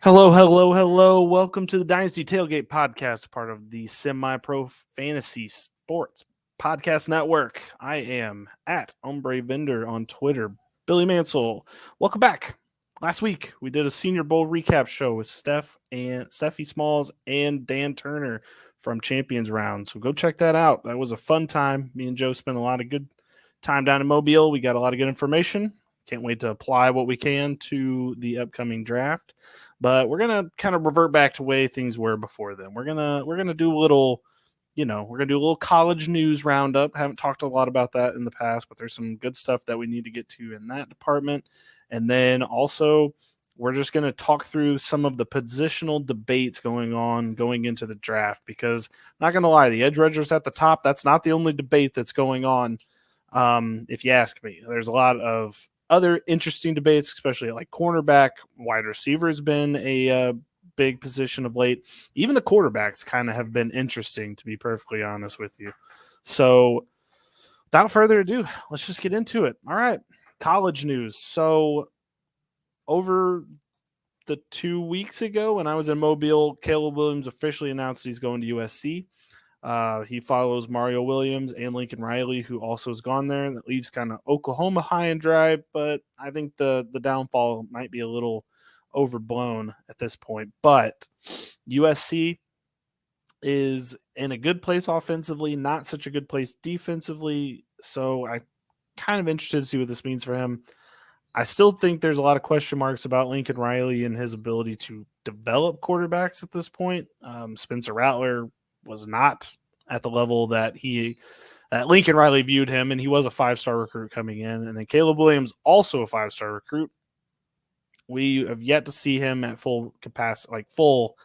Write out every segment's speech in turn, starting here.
Hello, hello, hello. Welcome to the Dynasty Tailgate Podcast, part of the Semi-Pro Fantasy Sports Podcast Network. I am at Ombre Vendor on Twitter. Billy Mansell, welcome back. Last week, we did a Senior Bowl recap show with Steffi Smalls and Dan Turner from Champions Round. So go check that out. That was a fun time. Me and Joe spent a lot of good time down in Mobile. We got a lot of good information. Can't wait to apply what we can to the upcoming draft. But we're gonna kind of revert back to the way things were before then. We're gonna do a little, we're gonna do a little college news roundup. Haven't talked a lot about that in the past, but there's some good stuff that we need to get to in that department. And then also we're just gonna talk through some of the positional debates going into the draft, because I'm not gonna lie, the edge rushers at the top, that's not the only debate that's going on. If you ask me, there's a lot of other interesting debates, especially like cornerback. Wide receiver has been a big position of late. Even the quarterbacks kind of have been interesting, to be perfectly honest with you. So without further ado, let's just get into it. All right, college news. So over the 2 weeks ago when I was in Mobile, Caleb Williams officially announced he's going to USC. He follows Mario Williams and Lincoln Riley, who also has gone there. That leaves kind of Oklahoma high and dry, but I think the downfall might be a little overblown at this point. But USC is in a good place offensively, not such a good place defensively. So I'm kind of interested to see what this means for him. I still think there's a lot of question marks about Lincoln Riley and his ability to develop quarterbacks at this point. Spencer Rattler was not at the level that Lincoln Riley viewed him, and he was a 5-star recruit coming in. And then Caleb Williams, also a 5-star recruit. We have yet to see him at full capacity, like full,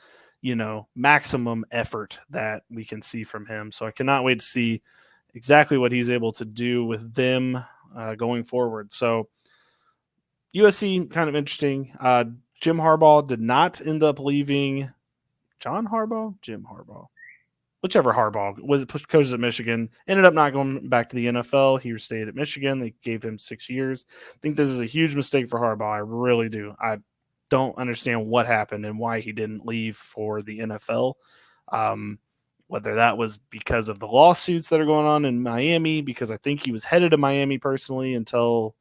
maximum effort that we can see from him. So I cannot wait to see exactly what he's able to do with them going forward. So USC, kind of interesting. Jim Harbaugh did not end up leaving. Jim Harbaugh. Whichever Harbaugh was coaches at Michigan, ended up not going back to the NFL. He stayed at Michigan. They gave him 6 years. I think this is a huge mistake for Harbaugh. I really do. I don't understand what happened and why he didn't leave for the NFL. Whether that was because of the lawsuits that are going on in Miami, because I think he was headed to Miami personally until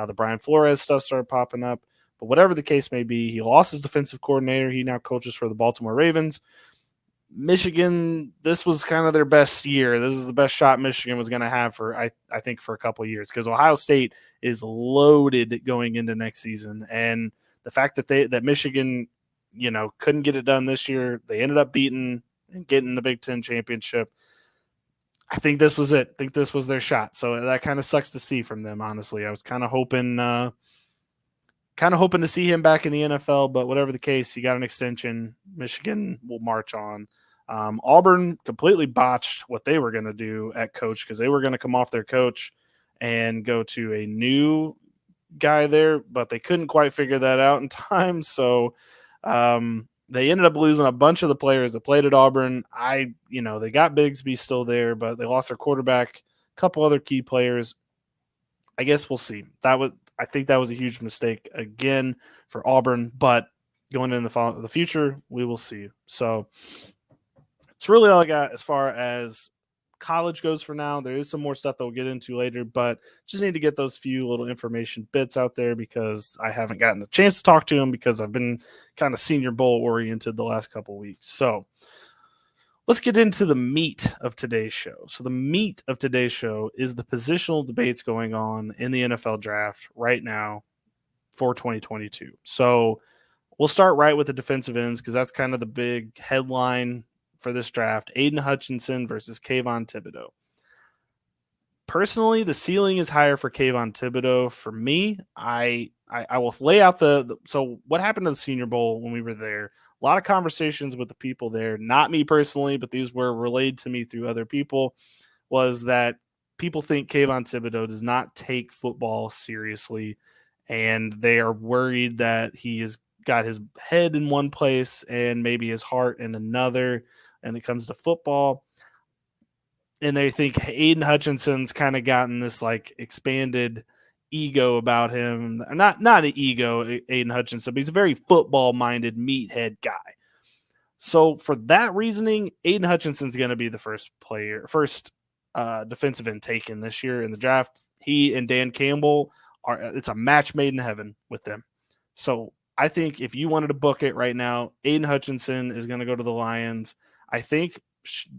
the Brian Flores stuff started popping up. But whatever the case may be, he lost his defensive coordinator. He now coaches for the Baltimore Ravens. Michigan, this was kind of their best year. This is the best shot Michigan was going to have for, I think, for a couple of years, because Ohio State is loaded going into next season. And the fact that Michigan, couldn't get it done this year, they ended up beating and getting the Big Ten championship. I think this was it. I think this was their shot. So that kind of sucks to see from them, honestly. I was kind of hoping to see him back in the NFL, but whatever the case, he got an extension. Michigan will march on. Auburn completely botched what they were going to do at coach, because they were going to come off their coach and go to a new guy there, but they couldn't quite figure that out in time. So they ended up losing a bunch of the players that played at Auburn. They got Bigsby still there, but they lost their quarterback, a couple other key players. I guess we'll see. I think that was a huge mistake again for Auburn, but going into the future, we will see. So it's really all I got as far as college goes for now. There is some more stuff that we'll get into later, but just need to get those few little information bits out there, because I haven't gotten a chance to talk to him, because I've been kind of Senior Bowl oriented the last couple of weeks. So let's get into the meat of today's show. So the meat of today's show is the positional debates going on in the NFL draft right now for 2022. So we'll start right with the defensive ends, because that's kind of the big headline for this draft. Aidan Hutchison versus Kayvon Thibodeaux. Personally, the ceiling is higher for Kayvon Thibodeaux. For me, I will lay out so what happened to the Senior Bowl when we were there. A lot of conversations with the people there, not me personally, but these were relayed to me through other people, was that people think Kayvon Thibodeaux does not take football seriously, and they are worried that he has got his head in one place and maybe his heart in another when it comes to football. And they think Aidan Hutchinson's kind of gotten this like expanded ego about him. Not an ego, Aidan Hutchinson, but he's a very football-minded meathead guy. So for that reasoning, Aidan Hutchinson's going to be the first defensive end taken this year in the draft. He and Dan Campbell it's a match made in heaven with them. So I think if you wanted to book it right now, Aidan Hutchinson is going to go to the Lions. I think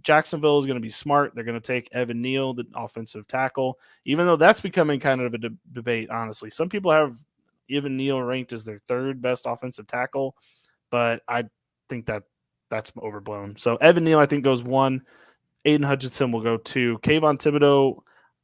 Jacksonville is going to be smart. They're going to take Evan Neal, the offensive tackle, even though that's becoming kind of a debate, honestly. Some people have Evan Neal ranked as their third best offensive tackle, but I think that's overblown. So Evan Neal, I think, goes 1. Aidan Hutchinson will go 2. Kayvon Thibodeaux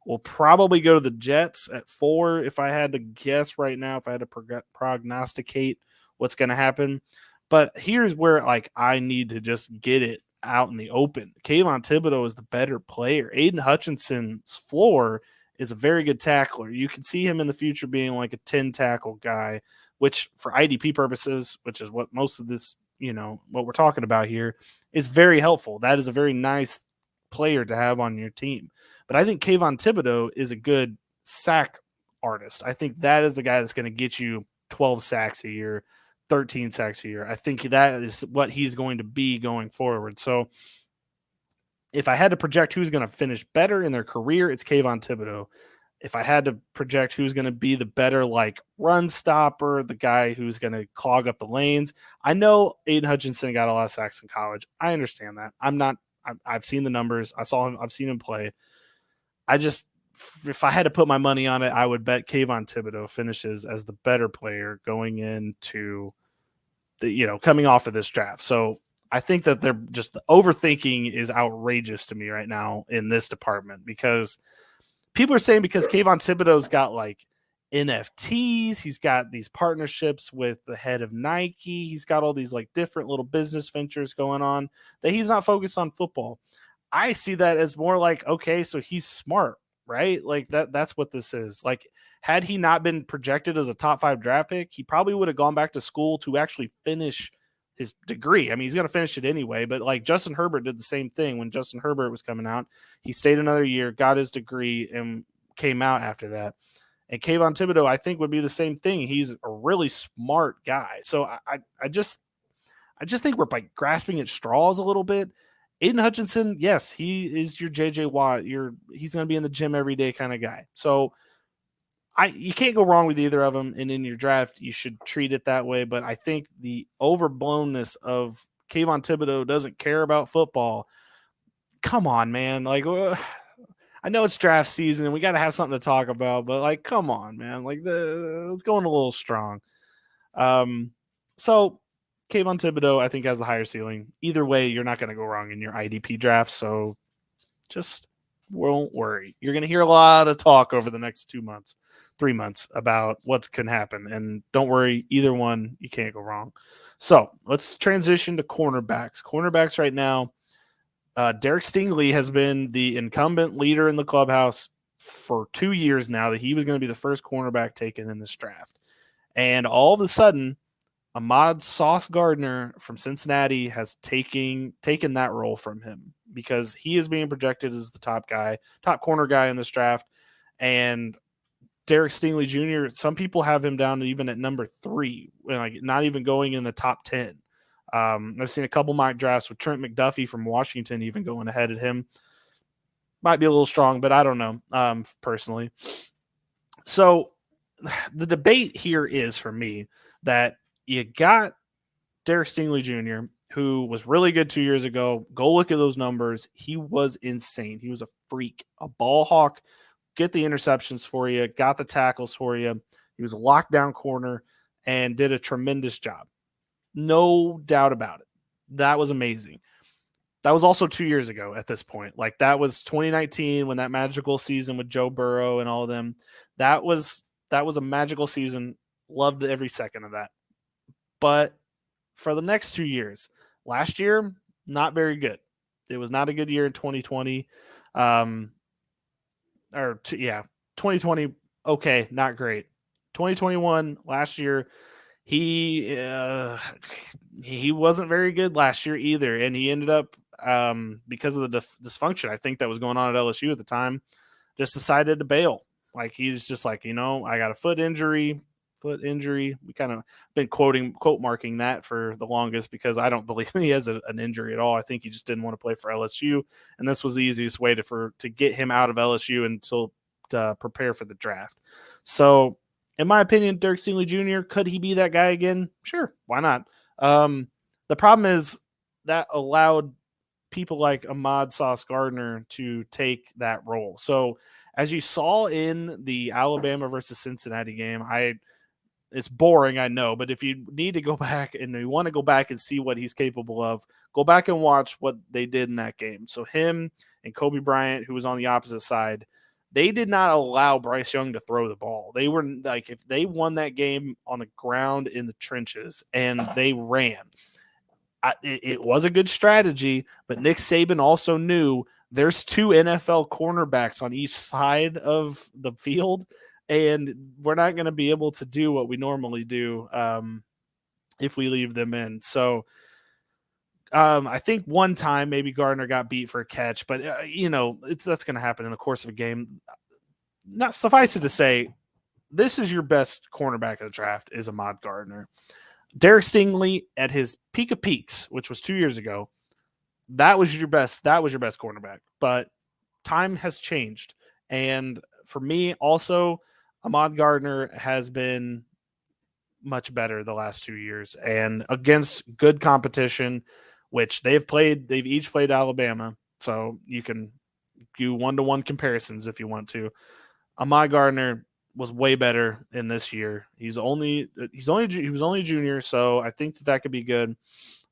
will probably go to the Jets at 4 if I had to guess right now, if I had to prognosticate what's going to happen. But here's where I need to just get it out in the open. Kayvon Thibodeaux is the better player. Aidan Hutchinson's floor is a very good tackler. You can see him in the future being like a 10 tackle guy, which for IDP purposes, which is what most of this, what we're talking about here, is very helpful. That is a very nice player to have on your team. But I think Kayvon Thibodeaux is a good sack artist. I think that is the guy that's going to get you 12 sacks a year, 13 sacks a year. I think that is what he's going to be going forward. So if I had to project who's going to finish better in their career, it's Kayvon Thibodeaux. If I had to project who's going to be the better run stopper, the guy who's going to clog up the lanes, I know Aidan Hutchinson got a lot of sacks in college. I understand that. I've seen the numbers. I've seen him play. If I had to put my money on it, I would bet Kayvon Thibodeaux finishes as the better player going into coming off of this draft. So I think that they're just overthinking is outrageous to me right now in this department, because people are saying because Kayvon Thibodeaux's got NFTs, he's got these partnerships with the head of Nike, he's got all these different little business ventures going on, that he's not focused on football. I see that as more okay, so he's smart, right? That's what this is. Had he not been projected as a top 5 draft pick, he probably would have gone back to school to actually finish his degree. I mean, he's going to finish it anyway, but Justin Herbert did the same thing when Justin Herbert was coming out. He stayed another year, got his degree, and came out after that. And Kayvon Thibodeaux, I think, would be the same thing. He's a really smart guy. So I just think we're grasping at straws a little bit. Aidan Hutchinson, yes, he is your JJ Watt. He's going to be in the gym every day kind of guy. So you can't go wrong with either of them. And in your draft, you should treat it that way. But I think the overblownness of Kayvon Thibodeaux doesn't care about football. Come on, man. I know it's draft season and we got to have something to talk about, but come on, man. It's going a little strong. So Kayvon Thibodeaux, I think, has the higher ceiling. Either way, you're not going to go wrong in your IDP draft. So just won't worry. You're going to hear a lot of talk over the next 3 months about what can happen. And don't worry, either one, you can't go wrong. So let's transition to cornerbacks. Cornerbacks right now, Derek Stingley has been the incumbent leader in the clubhouse for 2 years now that he was going to be the first cornerback taken in this draft. And all of a sudden, Ahmad Sauce Gardner from Cincinnati has taken that role from him, because he is being projected as the top corner guy in this draft. And Derek Stingley Jr., some people have him down even at number 3, not even going in the top 10. I've seen a couple mock drafts with Trent McDuffie from Washington even going ahead of him. Might be a little strong, but I don't know personally. So the debate here is, for me, that you got Derek Stingley Jr., who was really good 2 years ago. Go look at those numbers. He was insane. He was a freak, a ball hawk. Get the interceptions for you, got the tackles for you. He was a lockdown corner and did a tremendous job. No doubt about it. That was amazing. That was also 2 years ago at this point. That was 2019 when that magical season with Joe Burrow and all of them. That was a magical season. Loved every second of that. But for the next 2 years, last year, not very good. It was not a good year in 2020. 2020, okay, not great. 2021, last year, he wasn't very good last year either, and he ended up, because of the dysfunction, I think, that was going on at LSU at the time, just decided to bail. Like he's just like, I got a foot injury. We kind of been quote marking that for the longest because I don't believe he has an injury at all. I think he just didn't want to play for LSU, and this was the easiest way to get him out of LSU until prepare for the draft. So, in my opinion, Dirk Stingley Jr. could he be that guy again? Sure, why not? The problem is that allowed people like Ahmad Sauce Gardner to take that role. So, as you saw in the Alabama versus Cincinnati game, it's boring, I know, but if you need to go back and you want to go back and see what he's capable of, go back and watch what they did in that game. So him and Kobe Bryant, who was on the opposite side, they did not allow Bryce Young to throw the ball. They were like, if they won that game on the ground in the trenches and they ran, it was a good strategy, but Nick Saban also knew there's 2 NFL cornerbacks on each side of the field, and we're not going to be able to do what we normally do if we leave them in. So I think one time maybe Gardner got beat for a catch, but that's going to happen in the course of a game. Not suffice it to say, this is your best cornerback of the draft is Ahmad Gardner. Derek Stingley at his peak of peaks, which was 2 years ago, that was your best cornerback. But time has changed. And for me, also, Ahmad Gardner has been much better the last 2 years and against good competition, which they've each played Alabama. So you can do 1-to-1 comparisons if you want to. Ahmad Gardner was way better in this year. He was only a junior, so I think that could be good.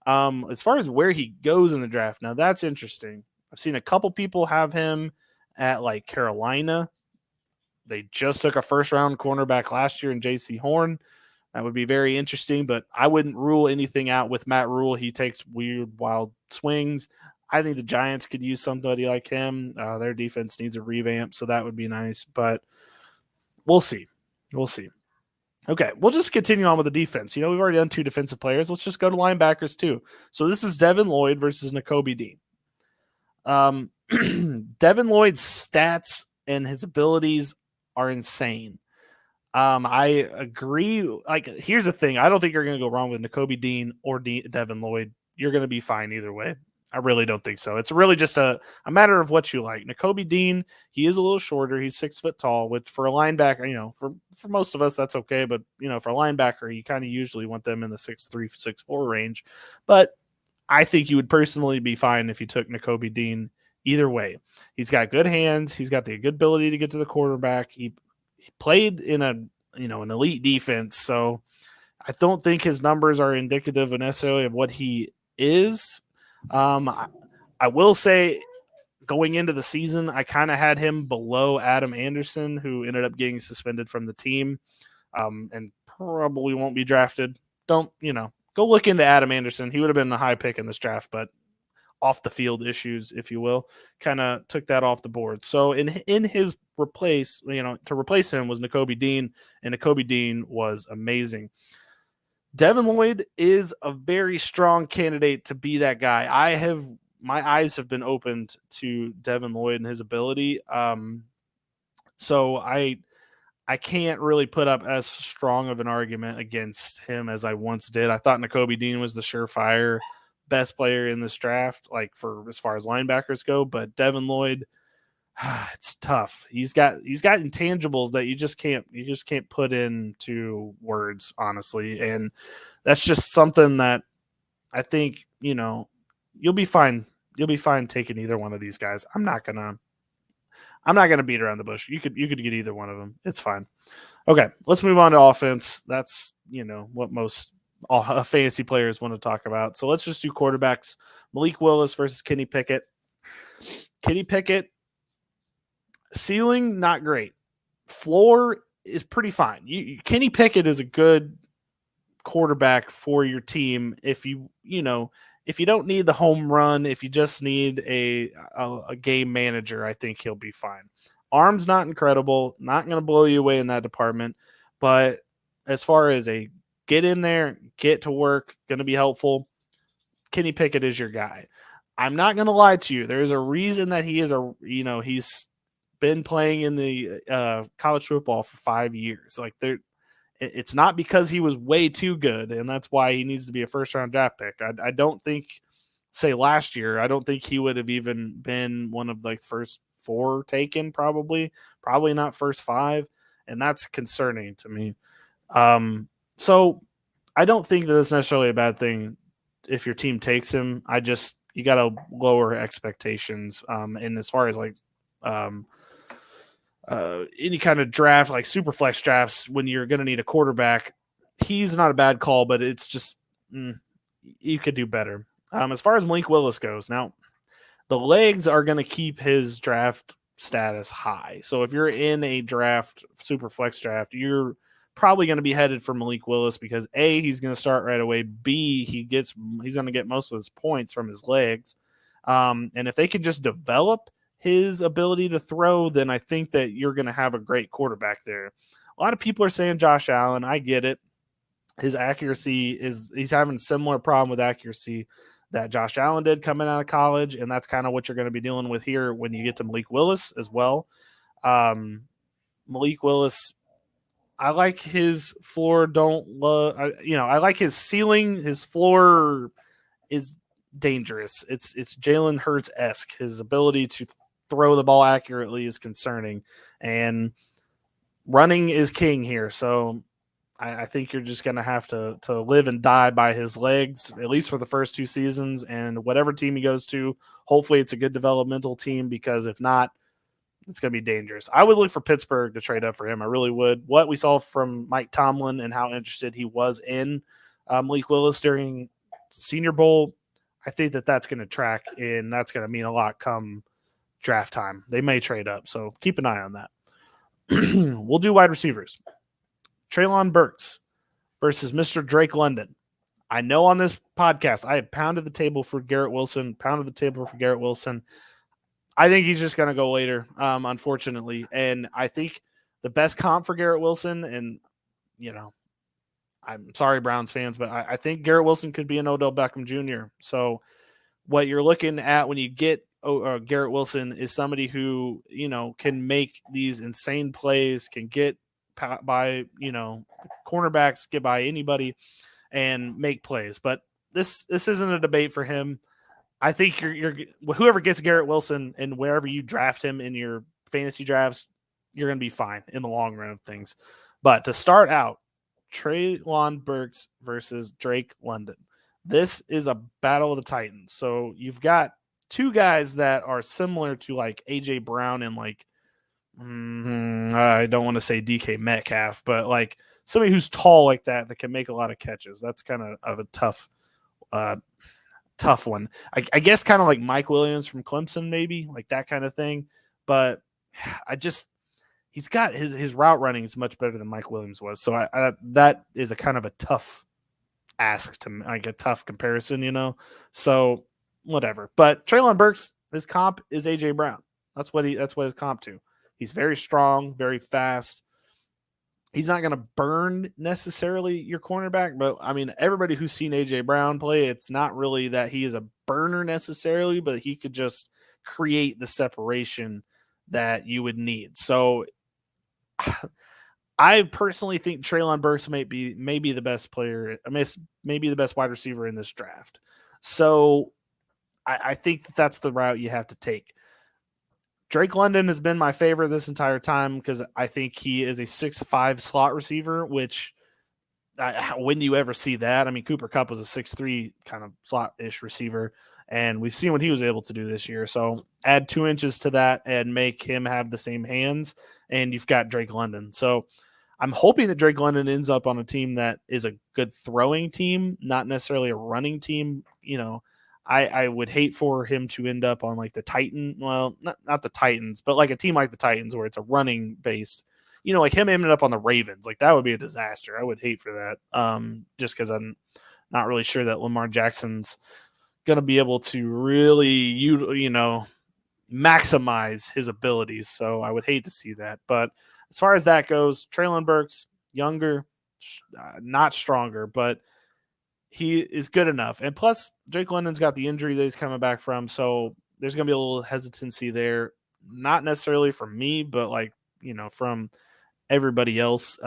As far as where he goes in the draft, now that's interesting. I've seen a couple people have him at like Carolina. They just took a first-round cornerback last year in J.C. Horn. That would be very interesting, but I wouldn't rule anything out with Matt Rule. He takes weird, wild swings. I think the Giants could use somebody like him. Their defense needs a revamp, so that would be nice, but we'll see. Okay, we'll just continue on with the defense. We've already done 2 defensive players. Let's just go to linebackers too. So this is Devin Lloyd versus Nakobi Dean. Devin Lloyd's stats and his abilities are insane. I agree. Like, here's the thing. I don't think you're going to go wrong with Nakobi Dean or Devin Lloyd. You're going to be fine either way. I really don't think so. It's really just a matter of what you like. Nakobi Dean, he is a little shorter. He's 6 foot tall, which for a linebacker, for most of us, that's okay. But, for a linebacker, you kind of usually want them in the 6'3", 6'4" range. But I think you would personally be fine if you took Nakobi Dean either way. He's got good hands. He's got the good ability to get to the quarterback. He played in an elite defense. So I don't think his numbers are indicative necessarily of what he is. I will say going into the season, I kind of had him below Adam Anderson, who ended up getting suspended from the team and probably won't be drafted. Go look into Adam Anderson. He would have been a high pick in this draft, but off the field issues, if you will, kind of took that off the board. So in his to replace him was Nakobi Dean, and Nakobi Dean was amazing. Devin Lloyd is a very strong candidate to be that guy. My eyes have been opened to Devin Lloyd and his ability. So I can't really put up as strong of an argument against him as I once did. I thought Nakobi Dean was the surefire best player in this draft, like for as far as linebackers go, but Devin Lloyd, it's tough. He's got intangibles that you just can't put into words, honestly. And that's just something that I think, you'll be fine. You'll be fine taking either one of these guys. I'm not gonna beat around the bush. You could get either one of them. It's fine. Okay, let's move on to offense. That's what most fantasy players want to talk about. So let's just do quarterbacks. Malik Willis versus Kenny Pickett. Kenny Pickett, ceiling not great. Floor is pretty fine. Kenny Pickett is a good quarterback for your team if you don't need the home run, if you just need a game manager, I think he'll be fine. Arm's not incredible, not going to blow you away in that department, but as far as a get in there, get to work, going to be helpful, Kenny Pickett is your guy. I'm not going to lie to you. There's a reason that he is he's been playing in the college football for 5 years. Like it's not because he was way too good, and that's why he needs to be a first-round draft pick. I don't think, say last year, I don't think he would have even been one of the first 4 taken, probably not first 5, and that's concerning to me. So I don't think that it's necessarily a bad thing if your team takes him. You got to lower expectations. And as far as any kind of draft, like super flex drafts, when you're going to need a quarterback, he's not a bad call, but it's just you could do better. As far as Malik Willis goes, now the legs are going to keep his draft status high. So if you're in a draft, super flex draft, you're probably going to be headed for Malik Willis because A, he's going to start right away. B, he's going to get most of his points from his legs. And if they could just develop his ability to throw, then I think that you're going to have a great quarterback there. A lot of people are saying Josh Allen. I get it. His accuracy he's having a similar problem with accuracy that Josh Allen did coming out of college, and that's kind of what you're going to be dealing with here when you get to Malik Willis as well. Malik Willis, I like his floor. I like his ceiling. His floor is dangerous. It's Jalen Hurts-esque. His ability to throw the ball accurately is concerning, and running is king here. So I think you're just going to have to live and die by his legs, at least for the first 2 seasons. And whatever team he goes to, hopefully it's a good developmental team, because if not, it's going to be dangerous. I would look for Pittsburgh to trade up for him. I really would. What we saw from Mike Tomlin and how interested he was in Malik Willis during Senior Bowl, I think that that's going to track, and that's going to mean a lot come draft time. They may trade up, so keep an eye on that. We'll do wide receivers. Treylon Burks versus Mr. Drake London. I know on this podcast I have pounded the table for Garrett Wilson. I think he's just going to go later, unfortunately. And I think the best comp for Garrett Wilson, and, I'm sorry, Browns fans, but I think Garrett Wilson could be an Odell Beckham Jr. So what you're looking at when you get Garrett Wilson is somebody who, can make these insane plays, can get by, cornerbacks, get by anybody and make plays. But this isn't a debate for him. I think you're whoever gets Garrett Wilson and wherever you draft him in your fantasy drafts, you're going to be fine in the long run of things. But to start out, Treylon Burks versus Drake London. This is a battle of the Titans. So you've got 2 guys that are similar to like AJ Brown and I don't want to say DK Metcalf, but like somebody who's tall like that can make a lot of catches. That's kind of a tough one. I guess kind of like Mike Williams from Clemson, maybe like that kind of thing. But he's got his route running is much better than Mike Williams was. So that is a kind of a tough ask to like a tough comparison, So whatever. But Treylon Burks, his comp is AJ Brown. That's what his comp to. He's very strong, very fast. He's not going to burn necessarily your cornerback, but I mean, everybody who's seen AJ Brown play, it's not really that he is a burner necessarily, but he could just create the separation that you would need. So I personally think Treylon Burks may be the best player, maybe the best wide receiver in this draft. So I think that's the route you have to take. Drake London has been my favorite this entire time because I think he is a 6'5" slot receiver, which when do you ever see that? I mean, Cooper Kupp was a 6'3" kind of slot-ish receiver, and we've seen what he was able to do this year. So add 2 inches to that and make him have the same hands, and you've got Drake London. So I'm hoping that Drake London ends up on a team that is a good throwing team, not necessarily a running team. I would hate for him to end up on like the Titan. Well, not the Titans, but like a team like the Titans where it's a running based, like him ending up on the Ravens. Like that would be a disaster. I would hate for that. Just because I'm not really sure that Lamar Jackson's going to be able to really, maximize his abilities. So I would hate to see that. But as far as that goes, Treylon Burks, younger, not stronger, but he is good enough. And plus, Drake London's got the injury that he's coming back from, so there's going to be a little hesitancy there. not necessarily from me, but from everybody else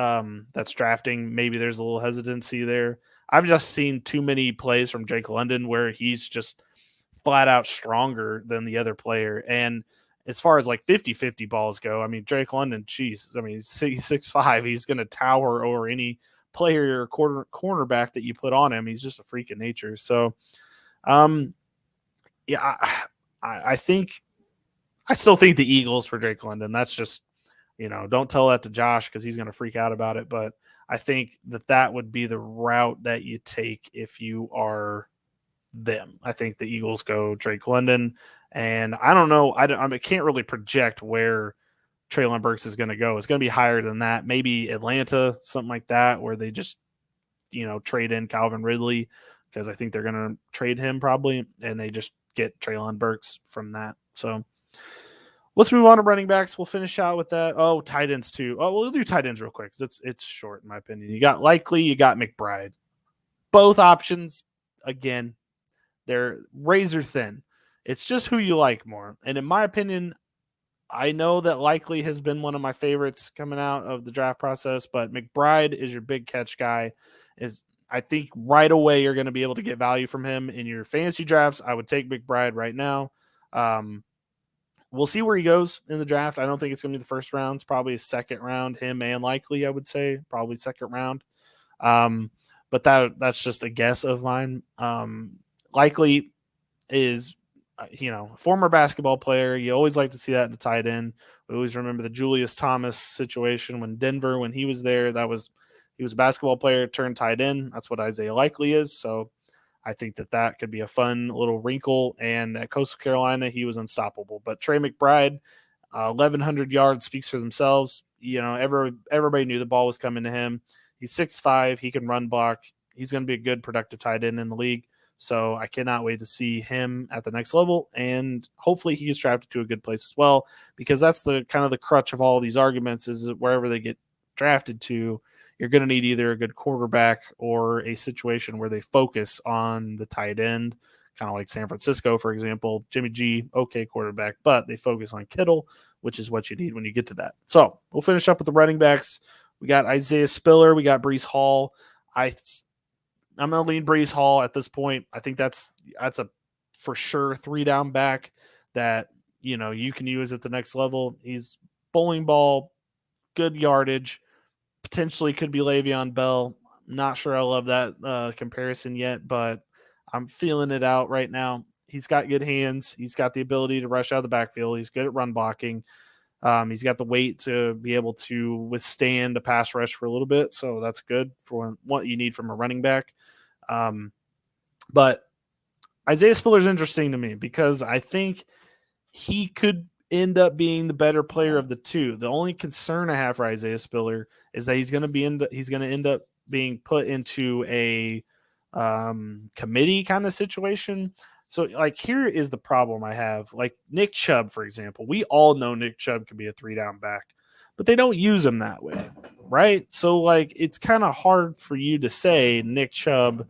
that's drafting, maybe there's a little hesitancy there. I've just seen too many plays from Jake London where he's just flat out stronger than the other player. And as far as 50-50 balls go, I mean, Drake London, geez, I mean, he's 6'5", he's going to tower over any player or cornerback that you put on him. He's just a freak of nature. So, yeah, I still think the Eagles for Drake London. That's just, don't tell that to Josh because he's going to freak out about it. But I think that would be the route that you take if you are them. I think the Eagles go Drake London, and I don't know. I can't really project where Treylon Burks is going to go. It's going to be higher than that. Maybe Atlanta, something like that, where they just trade in Calvin Ridley because I think they're going to trade him probably, and they just get Treylon Burks from that. So let's move on to running backs. We'll finish out with that. Oh, tight ends too. Oh, we'll do tight ends real quick because it's short in my opinion. You got Likely, you got McBride. Both options, again, they're razor thin. It's just who you like more. And in my opinion, I know that Likely has been one of my favorites coming out of the draft process, but McBride is your big catch guy. I think right away you're going to be able to get value from him in your fantasy drafts. I would take McBride right now. We'll see where he goes in the draft. I don't think it's going to be the first round. It's probably a second round, him and Likely, I would say. Probably second round. But that's just a guess of mine. Likely is, former basketball player. You always like to see that in the tight end. We always remember the Julius Thomas situation when he was there. He was a basketball player turned tight end. That's what Isaiah Likely is. So I think that could be a fun little wrinkle. And at Coastal Carolina, he was unstoppable. But Trey McBride, 1,100 yards speaks for themselves. Everybody knew the ball was coming to him. He's 6'5". He can run block. He's going to be a good productive tight end in the league. So I cannot wait to see him at the next level. And hopefully he gets drafted to a good place as well, because that's the kind of the crutch of all of these arguments is that wherever they get drafted to, you're going to need either a good quarterback or a situation where they focus on the tight end, kind of like San Francisco, for example. Jimmy G, okay quarterback, but they focus on Kittle, which is what you need when you get to that. So we'll finish up with the running backs. We got Isaiah Spiller. We got Breece Hall. I'm going to lean Breece Hall at this point. I think that's a for sure 3-down back that, you can use at the next level. He's bowling ball, good yardage, potentially could be Le'Veon Bell. Not sure I love that comparison yet, but I'm feeling it out right now. He's got good hands. He's got the ability to rush out of the backfield. He's good at run blocking. He's got the weight to be able to withstand a pass rush for a little bit, so that's good for what you need from a running back. But Isaiah Spiller is interesting to me because I think he could end up being the better player of the two. The only concern I have for Isaiah Spiller is that he's going to end up being put into a committee kind of situation. So, here is the problem I have. Nick Chubb, for example. We all know Nick Chubb can be a 3-down back, but they don't use him that way, right? So, it's kind of hard for you to say Nick Chubb's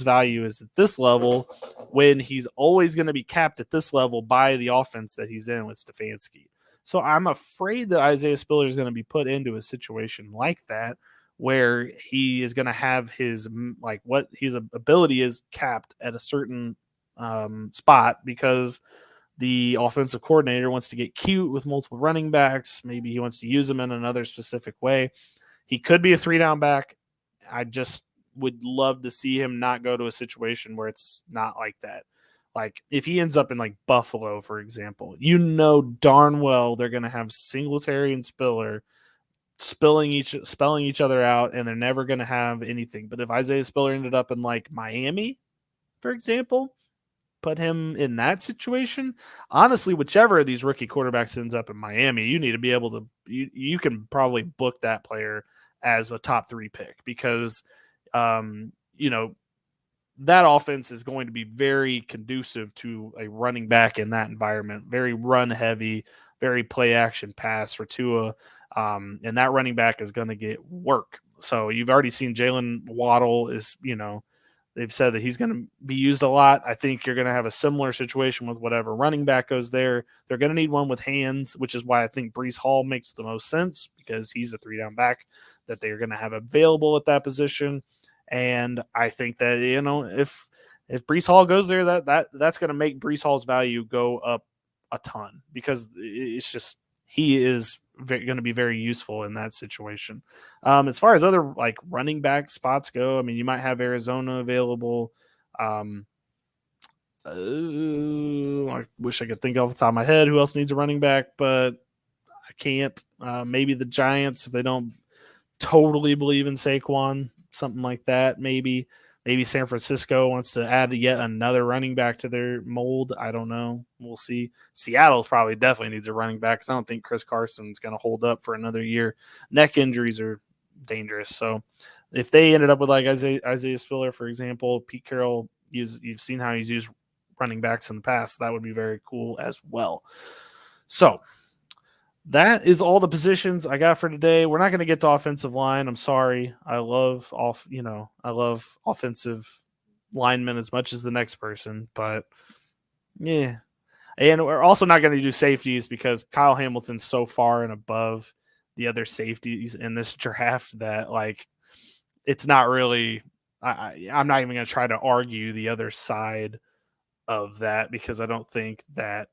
value is at this level when he's always going to be capped at this level by the offense that he's in with Stefanski. So, I'm afraid that Isaiah Spiller is going to be put into a situation like that, where he is going to have his what his ability is capped at a certain spot because the offensive coordinator wants to get cute with multiple running backs. Maybe he wants to use them in another specific way. He could be a 3-down back. I just would love to see him not go to a situation where it's not like that. If he ends up in Buffalo, for example, darn well they're going to have Singletary and Spiller spelling each other out, and they're never going to have anything. But if Isaiah Spiller ended up in Miami, for example, put him in that situation, honestly, whichever of these rookie quarterbacks ends up in Miami, you need to be able to, you can probably book that player as a top 3 pick because, that offense is going to be very conducive to a running back in that environment, very run heavy, very play action pass for Tua. And that running back is going to get work. So you've already seen Jalen Waddle is, They've said that he's going to be used a lot. I think you're going to have a similar situation with whatever running back goes there. They're going to need one with hands, which is why I think Breece Hall makes the most sense because he's a 3-down back that they're going to have available at that position. And I think that, if Breece Hall goes there, that's going to make Breece Hall's value go up a ton because it's just he is going to be very useful in that situation. As far as other like running back spots go, I mean, you might have Arizona available. I wish I could think off the top of my head who else needs a running back, but I can't. Maybe the Giants if they don't totally believe in Saquon, something like that. Maybe San Francisco wants to add yet another running back to their mold. I don't know. We'll see. Seattle probably definitely needs a running back because I don't think Chris Carson's going to hold up for another year. Neck injuries are dangerous. So if they ended up with like Isaiah Spiller, for example, Pete Carroll, you've seen how he's used running backs in the past. That would be very cool as well. So that is all the positions I got for today. We're not going to get to offensive line. I'm sorry. I love offensive linemen as much as the next person, but yeah. And we're also not going to do safeties because Kyle Hamilton's so far and above the other safeties in this draft that like it's not really. I'm not even going to try to argue the other side of that because I don't think that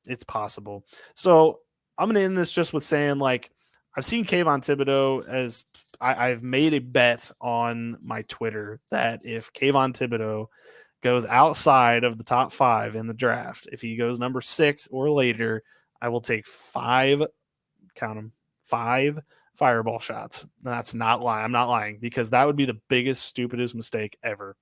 it's possible. So I'm going to end this just with saying, like, I've seen Kayvon Thibodeaux as I've made a bet on my Twitter that if Kayvon Thibodeaux goes outside of the top 5 in the draft, if he goes number 6 or later, I will take 5 fireball shots. That's not lying. I'm not lying because that would be the biggest, stupidest mistake ever.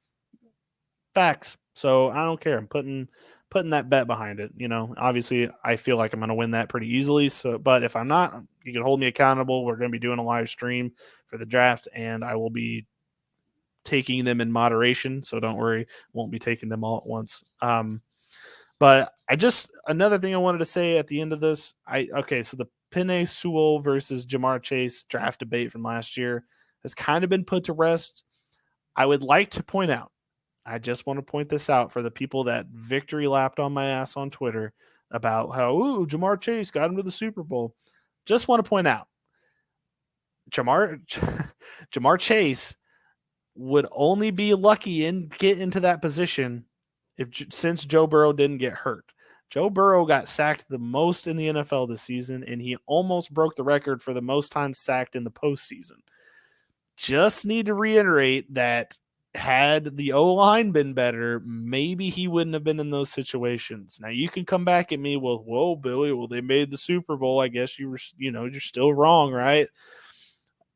Facts. So I don't care. I'm putting that bet behind it. Obviously I feel like I'm going to win that pretty easily. So, but if I'm not, you can hold me accountable. We're going to be doing a live stream for the draft and I will be taking them in moderation. So don't worry. Won't be taking them all at once. But another thing I wanted to say at the end of this, so the Penei Sewell versus Jamar Chase draft debate from last year has kind of been put to rest. I would like to point out, I just want to point this out for the people that victory lapped on my ass on Twitter about how, Jamar Chase got him to the Super Bowl. Just want to point out, Jamar Chase would only be lucky and get into that position since Joe Burrow didn't get hurt. Joe Burrow got sacked the most in the NFL this season, and he almost broke the record for the most times sacked in the postseason. Just need to reiterate that had the O-line been better, maybe he wouldn't have been in those situations. Now, you can come back at me, whoa, Billy, they made the Super Bowl. I guess you're still wrong, right?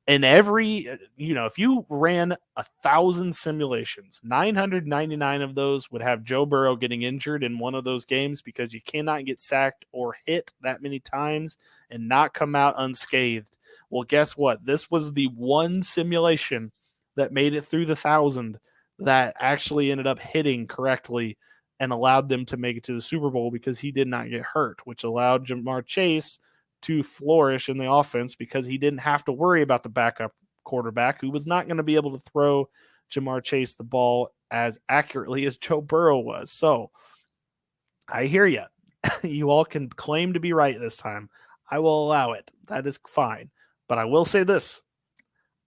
And if you ran 1,000 simulations, 999 of those would have Joe Burrow getting injured in one of those games because you cannot get sacked or hit that many times and not come out unscathed. Well, guess what? This was the one simulation that made it through the 1,000 that actually ended up hitting correctly and allowed them to make it to the Super Bowl because he did not get hurt, which allowed Jamar Chase to flourish in the offense because he didn't have to worry about the backup quarterback who was not going to be able to throw Jamar Chase the ball as accurately as Joe Burrow was. So I hear you. You all can claim to be right this time. I will allow it. That is fine. But I will say this.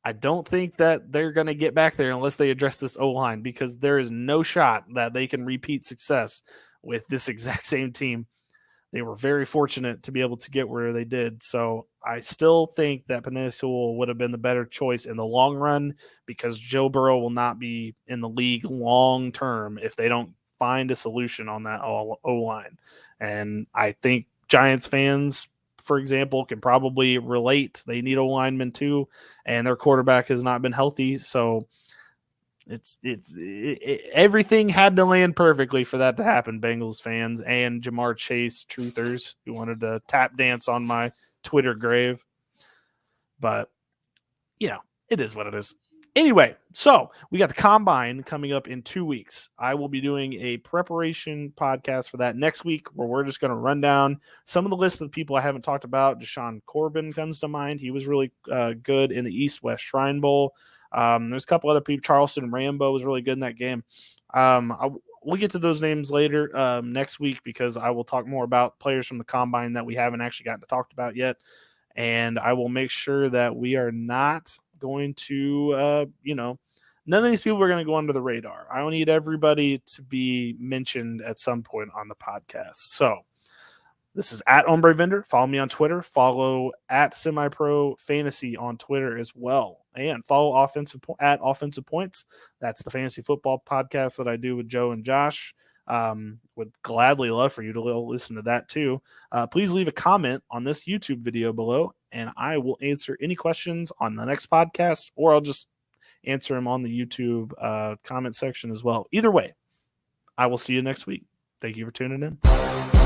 I don't think that they're going to get back there unless they address this O-line because there is no shot that they can repeat success with this exact same team. They were very fortunate to be able to get where they did. So I still think that Penei Sewell would have been the better choice in the long run because Joe Burrow will not be in the league long term if they don't find a solution on that O-line. And I think Giants fans, for example, can probably relate. They need O-linemen too, and their quarterback has not been healthy. So everything had to land perfectly for that to happen, Bengals fans and Jamar Chase truthers who wanted to tap dance on my Twitter grave. But, it is what it is. Anyway, so we got the Combine coming up in 2 weeks. I will be doing a preparation podcast for that next week where we're just going to run down some of the list of the people I haven't talked about. Deshaun Corbin comes to mind. He was really good in the East-West Shrine Bowl. There's a couple other people. Charleston Rambo was really good in that game. We'll get to those names later next week because I will talk more about players from the combine that we haven't actually gotten to talk about yet. And I will make sure that we are not going to, none of these people are going to go under the radar. I need everybody to be mentioned at some point on the podcast. So this is at Hombre Vendor. Follow me on Twitter. Follow at Semi-Pro Fantasy on Twitter as well. And follow at Offensive Points. That's the fantasy football podcast that I do with Joe and Josh. Would gladly love for you to listen to that too. Please leave a comment on this YouTube video below, and I will answer any questions on the next podcast, or I'll just answer them on the YouTube comment section as well. Either way, I will see you next week. Thank you for tuning in.